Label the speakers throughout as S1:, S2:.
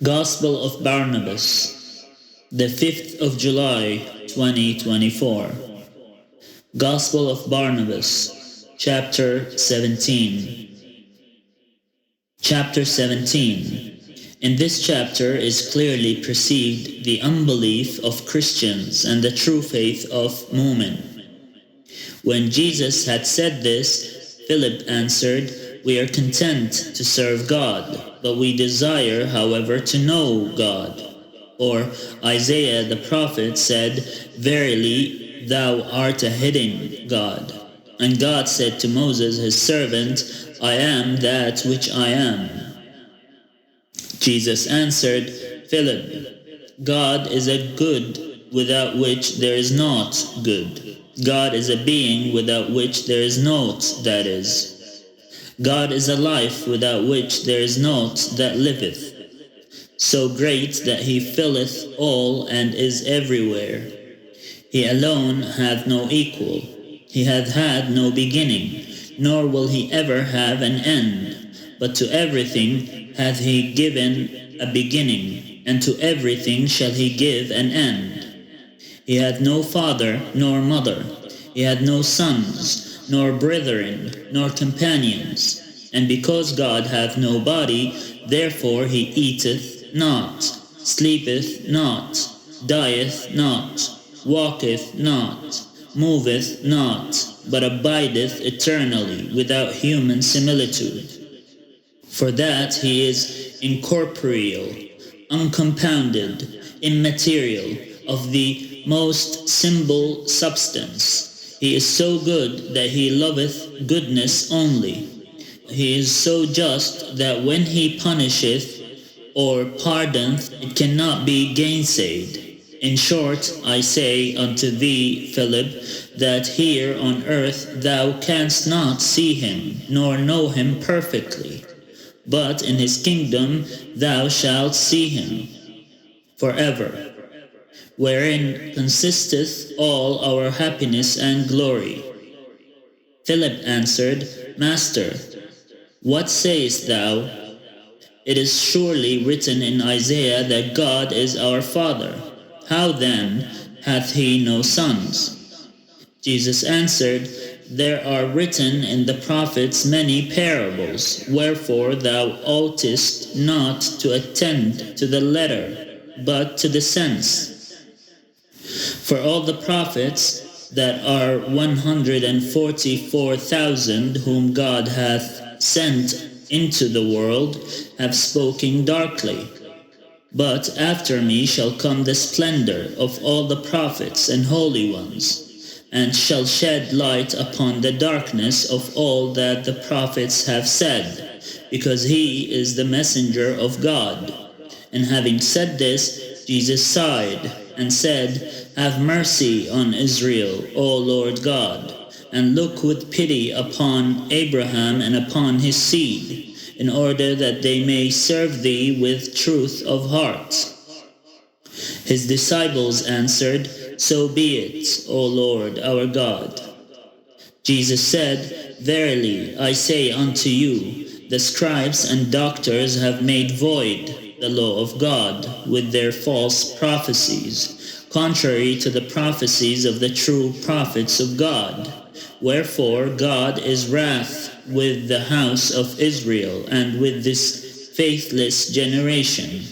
S1: Gospel of Barnabas, the 5th of July, 2024. Gospel of Barnabas, chapter 17. Chapter 17. In this chapter is clearly perceived the unbelief of Christians and the true faith of Mu'min. When Jesus had said this, Philip answered, "We are content to serve God, but we desire, however, to know God." Or Isaiah the prophet said, "Verily, thou art a hidden God." And God said to Moses his servant, "I am that which I am." Jesus answered, "Philip, God is a good without which there is naught good. God is a being without which there is naught that is. God is a life without which there is naught that liveth, so great that he filleth all and is everywhere. He alone hath no equal. He hath had no beginning, nor will he ever have an end. But to everything hath he given a beginning, and to everything shall he give an end. He hath no father nor mother. He hath no sons, nor brethren, nor companions. And because God hath no body, therefore he eateth not, sleepeth not, dieth not, walketh not, moveth not, but abideth eternally, without human similitude. For that he is incorporeal, uncompounded, immaterial, of the most simple substance. He is so good that he loveth goodness only. He is so just that when he punisheth or pardoneth, it cannot be gainsaid. In short, I say unto thee, Philip, that here on earth thou canst not see him, nor know him perfectly, but in his kingdom thou shalt see him forever, wherein consisteth all our happiness and glory. Philip answered, Master, what sayest thou? It is surely written in Isaiah that God is our Father. How then hath he no sons? Jesus answered, There are written in the prophets many parables, wherefore thou oughtest not to attend to the letter, but to the sense. For all the prophets that are 144,000 whom God hath sent into the world have spoken darkly. But after me shall come the splendor of all the prophets and holy ones, and shall shed light upon the darkness of all that the prophets have said, because he is the messenger of God. And having said this, Jesus sighed and said, Have mercy on Israel, O Lord God, and look with pity upon Abraham and upon his seed, in order that they may serve thee with truth of heart. His disciples answered, So be it, O Lord our God. Jesus said, Verily I say unto you, the scribes and doctors have made void the law of God with their false prophecies, contrary to the prophecies of the true prophets of God. Wherefore God is wrath with the house of Israel and with this faithless generation.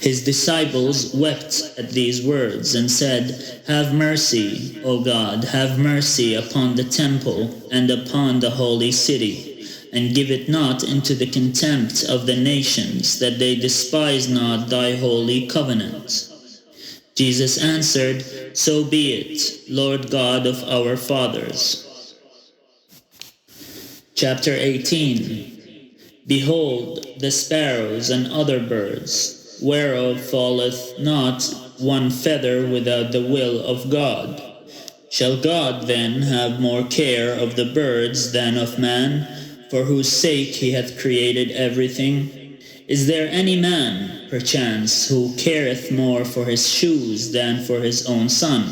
S1: His disciples wept at these words and said, Have mercy, O God, have mercy upon the temple and upon the holy city, and give it not into the contempt of the nations, that they despise not thy holy covenant. Jesus answered, So be it, Lord God of our fathers. Chapter 18. Behold, the sparrows and other birds, whereof falleth not one feather without the will of God. Shall God then have more care of the birds than of man, for whose sake he hath created everything? Is there any man, perchance, who careth more for his shoes than for his own son?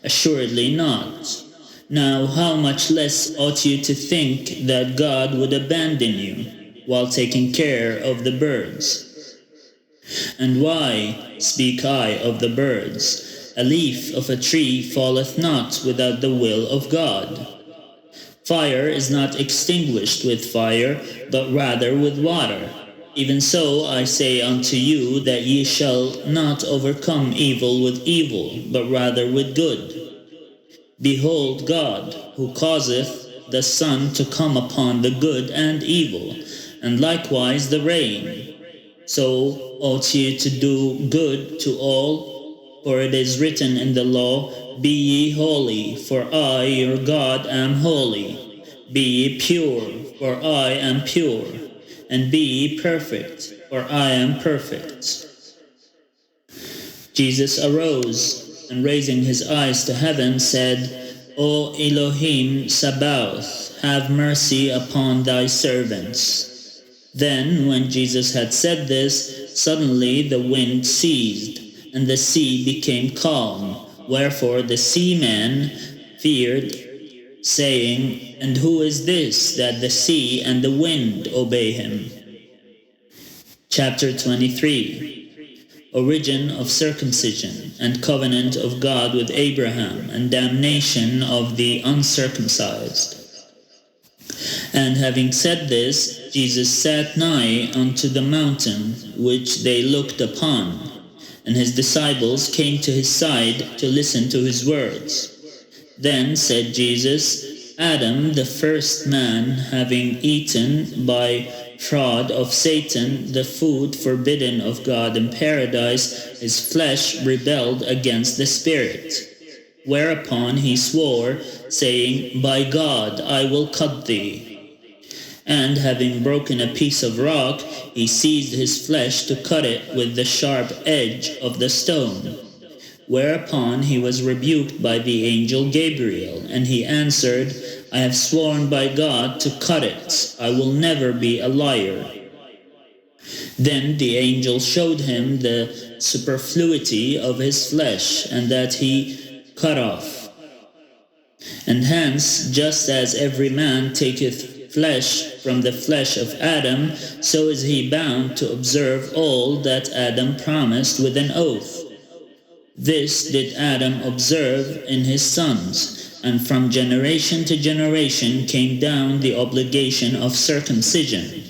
S1: Assuredly not. Now how much less ought you to think that God would abandon you, while taking care of the birds? And why speak I of the birds? A leaf of a tree falleth not without the will of God. Fire is not extinguished with fire, but rather with water. Even so I say unto you that ye shall not overcome evil with evil, but rather with good. Behold God, who causeth the sun to come upon the good and evil, and likewise the rain. So ought ye to do good to all, for it is written in the law, Be ye holy, for I your God am holy. Be ye pure, for I am pure. And be ye perfect, for I am perfect. Jesus arose, and raising his eyes to heaven, said, O Elohim Sabaoth, have mercy upon thy servants. Then, when Jesus had said this, suddenly the wind ceased, and the sea became calm. Wherefore the seamen feared, saying, And who is this, that the sea and the wind obey him? Chapter 23. Origin of circumcision, and covenant of God with Abraham, and damnation of the uncircumcised. And having said this, Jesus sat nigh unto the mountain which they looked upon, and his disciples came to his side to listen to his words. Then said Jesus, Adam, the first man, having eaten by fraud of Satan the food forbidden of God in paradise, his flesh rebelled against the Spirit. Whereupon he swore, saying, By God, I will cut thee. And having broken a piece of rock, he seized his flesh to cut it with the sharp edge of the stone. Whereupon he was rebuked by the angel Gabriel, and he answered, I have sworn by God to cut it. I will never be a liar. Then the angel showed him the superfluity of his flesh, and that he cut off. And hence, just as every man taketh flesh from the flesh of Adam, so is he bound to observe all that Adam promised with an oath. This did Adam observe in his sons, and from generation to generation came down the obligation of circumcision.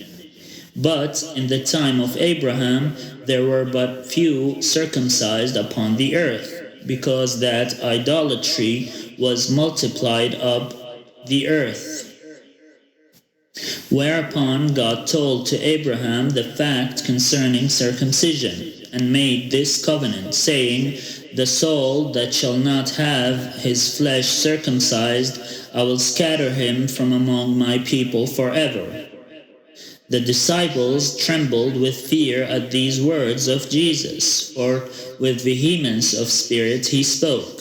S1: But in the time of Abraham there were but few circumcised upon the earth, because that idolatry was multiplied up the earth. Whereupon God told to Abraham the fact concerning circumcision, and made this covenant, saying, The soul that shall not have his flesh circumcised, I will scatter him from among my people forever. The disciples trembled with fear at these words of Jesus, for with vehemence of spirit he spoke.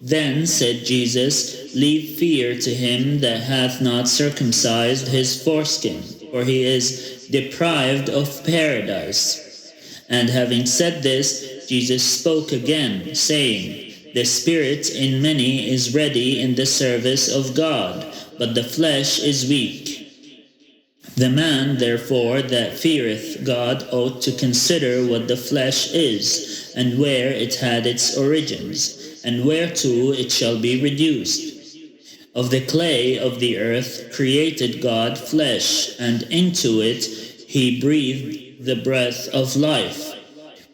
S1: Then said Jesus, Leave fear to him that hath not circumcised his foreskin, for he is deprived of paradise. And having said this, Jesus spoke again, saying, The spirit in many is ready in the service of God, but the flesh is weak. The man, therefore, that feareth God ought to consider what the flesh is, and where it had its origins, and whereto it shall be reduced. Of the clay of the earth created God flesh, and into it he breathed the breath of life,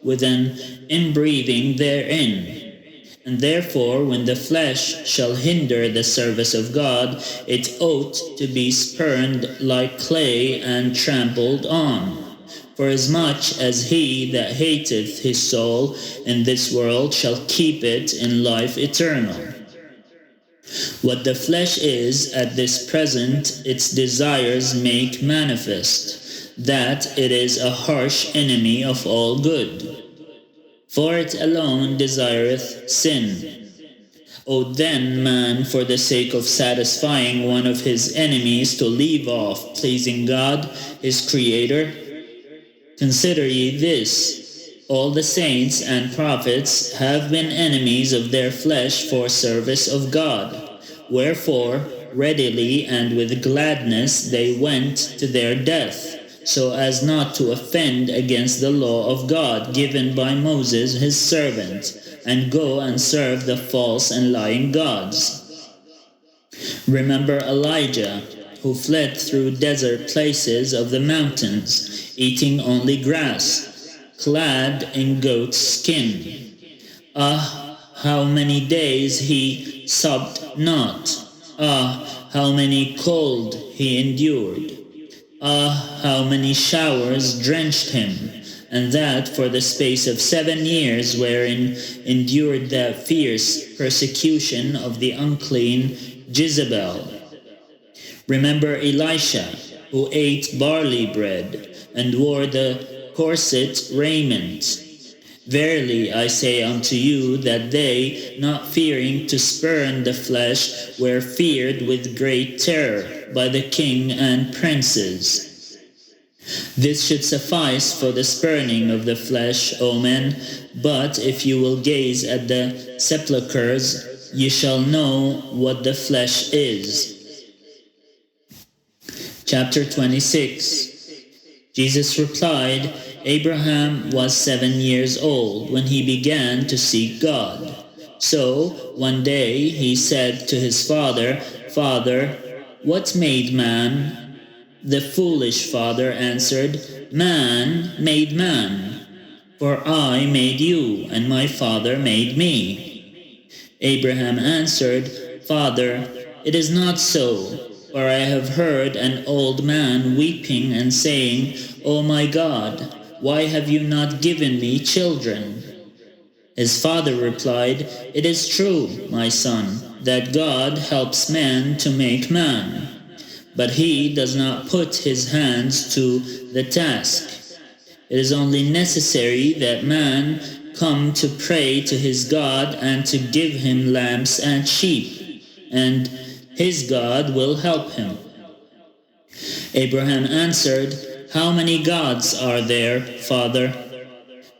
S1: with an inbreathing therein. And therefore, when the flesh shall hinder the service of God, it ought to be spurned like clay and trampled on. Forasmuch as he that hateth his soul in this world shall keep it in life eternal. What the flesh is at this present, its desires make manifest, that it is a harsh enemy of all good. For it alone desireth sin. O then man, for the sake of satisfying one of his enemies, to leave off pleasing God, his Creator? Consider ye this, all the saints and prophets have been enemies of their flesh for service of God. Wherefore, readily and with gladness they went to their death, so as not to offend against the law of God given by Moses his servant, and go and serve the false and lying gods. Remember Elijah, who fled through desert places of the mountains, eating only grass, clad in goat's skin. Ah, how many days he supped not. Ah, how many cold he endured. Ah, how many showers drenched him, and that for the space of 7 years, wherein endured the fierce persecution of the unclean Jezebel. Remember Elisha, who ate barley bread, and wore the corset raiment. Verily I say unto you, that they, not fearing to spurn the flesh, were feared with great terror by the king and princes. This should suffice for the spurning of the flesh, O men. But if you will gaze at the sepulchres, ye shall know what the flesh is. Chapter 26. Jesus replied, Abraham was 7 years old when he began to seek God. So one day he said to his father, Father, what made man? The foolish father answered, Man made man, for I made you, and my father made me. Abraham answered, Father, it is not so. For I have heard an old man weeping and saying, O my God, why have you not given me children? His father replied, It is true, my son, that God helps man to make man, but he does not put his hands to the task. It is only necessary that man come to pray to his God and to give him lambs and sheep, and his God will help him. Abraham answered, How many gods are there, Father?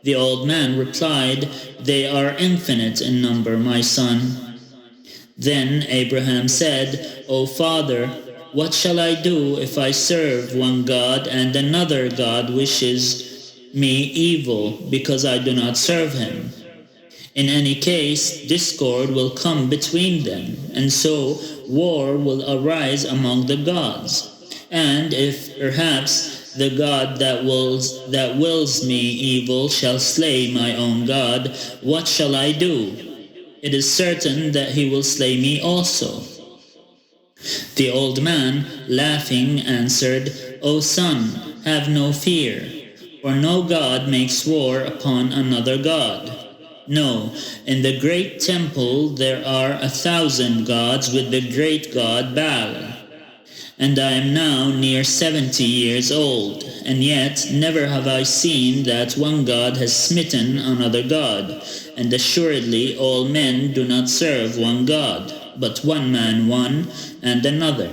S1: The old man replied, They are infinite in number, my son. Then Abraham said, O Father, what shall I do if I serve one God and another God wishes me evil because I do not serve him? In any case, discord will come between them, and so war will arise among the gods. And if perhaps the God that wills me evil shall slay my own God, what shall I do? It is certain that he will slay me also. The old man, laughing, answered, O son, have no fear, for no God makes war upon another God. No, in the great temple there are 1,000 gods with the great god Baal. And I am now near 70 years old, and yet never have I seen that one God has smitten another God. And assuredly all men do not serve one God, but one man one, and another,